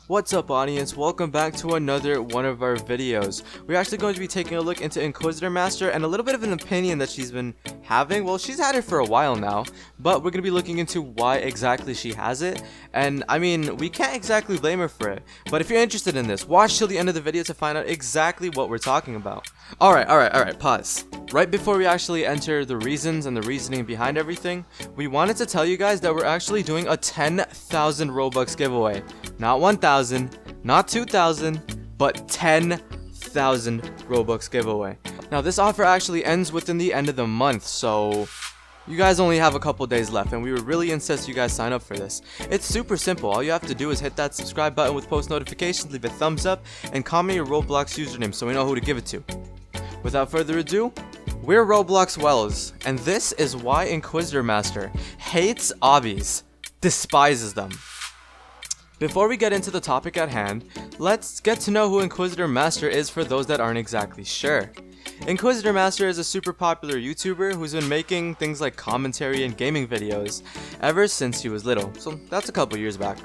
What's up, audience? Welcome back to another one of our videos. We're actually going to be taking a look into InquisitorMaster and a little bit of an opinion that she's been having. Well, she's had it for a while now, but we're going to be looking into why exactly she has it. And I mean, we can't exactly blame her for it, but if you're interested in this, watch till the end of the video to find out exactly what we're talking about. Alright, pause. Right before we actually enter the reasons and the reasoning behind everything, we wanted to tell you guys that we're actually doing a 10,000 Robux giveaway. Not 1,000, not 2,000, but 10,000 Robux giveaway. Now this offer actually ends within the end of the month, so you guys only have a couple days left, and we would really insist you guys sign up for this. It's super simple. All you have to do is hit that subscribe button with post notifications, leave a thumbs up, and comment your Roblox username so we know who to give it to. Without further ado, we're Roblox Wells, and this is why InquisitorMaster hates Obbies, despises them. Before we get into the topic at hand, let's get to know who InquisitorMaster is for those that aren't exactly sure. InquisitorMaster is a super popular YouTuber who's been making things like commentary and gaming videos ever since he was little, so that's a couple years back.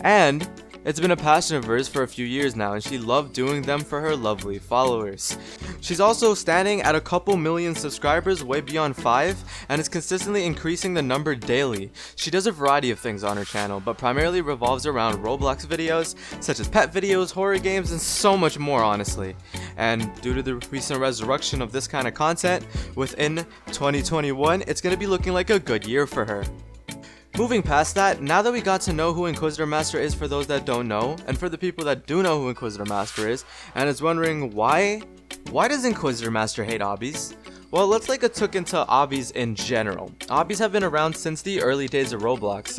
And it's been a passion of hers for a few years now, and she loved doing them for her lovely followers. She's also standing at a couple million subscribers, way beyond 5, and is consistently increasing the number daily. She does a variety of things on her channel, but primarily revolves around Roblox videos, such as pet videos, horror games, and so much more, honestly. And due to the recent resurrection of this kind of content within 2021, it's going to be looking like a good year for her. Moving past that, now that we got to know who InquisitorMaster is for those that don't know, and for the people that do know who InquisitorMaster is, and is wondering why does InquisitorMaster hate Obbies? Well, let's take a look into Obbies in general. Obbies have been around since the early days of Roblox,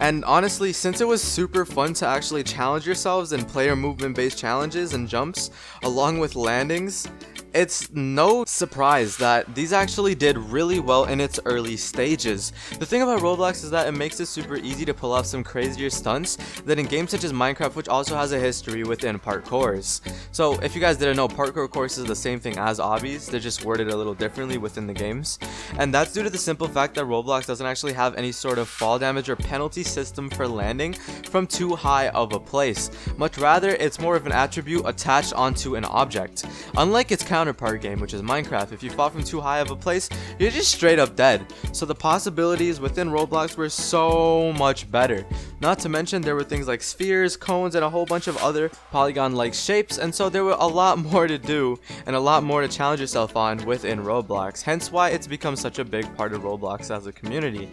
and honestly, since it was super fun to actually challenge yourselves in player movement based challenges and jumps, along with landings, it's no surprise that these actually did really well in its early stages. The thing about Roblox is that it makes it super easy to pull off some crazier stunts than in games such as Minecraft, which also has a history within parkours. So if you guys didn't know, parkour courses are the same thing as Obbies, they're just worded a little differently within the games. And that's due to the simple fact that Roblox doesn't actually have any sort of fall damage or penalty system for landing from too high of a place. Much rather, it's more of an attribute attached onto an object. Unlike its counterpart game, which is Minecraft, if you fall from too high of a place, you're just straight up dead. So the possibilities within Roblox were so much better. Not to mention there were things like spheres, cones, and a whole bunch of other polygon-like shapes, and so there were a lot more to do and a lot more to challenge yourself on within Roblox, hence why it's become such a big part of Roblox as a community.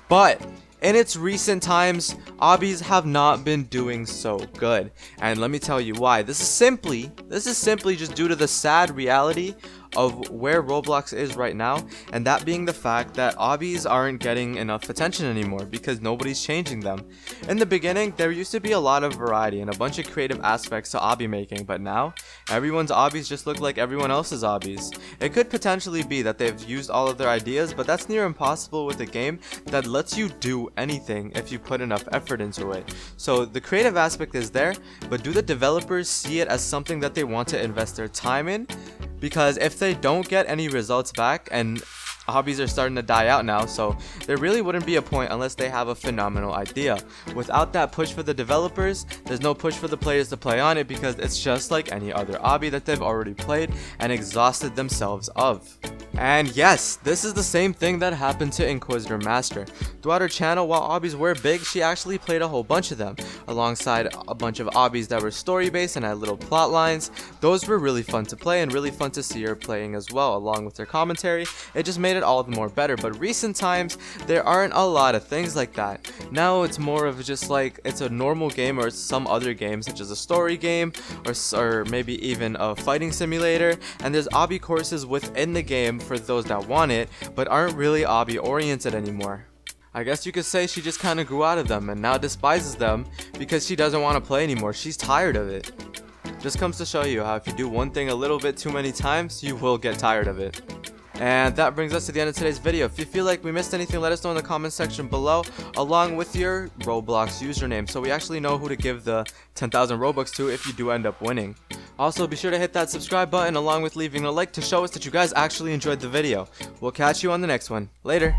But in its recent times, Obbies have not been doing so good, and let me tell you why. This is simply just due to the sad reality of where Roblox is right now, and that being the fact that Obbies aren't getting enough attention anymore because nobody's changing them. In the beginning, there used to be a lot of variety and a bunch of creative aspects to obby making, but now everyone's Obbies just look like everyone else's Obbies. It could potentially be that they've used all of their ideas, but that's near impossible with a game that lets you do anything if you put enough effort into it. So the creative aspect is there, but do the developers see it as something that they want to invest their time in? Because if they don't get any results back, and Obbies are starting to die out now, so there really wouldn't be a point unless they have a phenomenal idea. Without that push for the developers, there's no push for the players to play on it, because it's just like any other obby that they've already played and exhausted themselves of. And yes, this is the same thing that happened to InquisitorMaster. Throughout her channel, while Obbies were big, she actually played a whole bunch of them, alongside a bunch of Obbies that were story-based and had little plot lines. Those were really fun to play and really fun to see her playing as well, along with her commentary. It just made it all the more better, but recent times, there aren't a lot of things like that. Now it's more of just like, it's a normal game or some other game, such as a story game, or maybe even a fighting simulator, and there's obby courses within the game for those that want it, but aren't really obby oriented anymore. I guess you could say she just kind of grew out of them and now despises them because she doesn't want to play anymore. She's tired of it. Just comes to show you how if you do one thing a little bit too many times, you will get tired of it. And that brings us to the end of today's video. If you feel like we missed anything, let us know in the comment section below, along with your Roblox username, so we actually know who to give the 10,000 Robux to if you do end up winning. Also, be sure to hit that subscribe button along with leaving a like to show us that you guys actually enjoyed the video. We'll catch you on the next one. Later.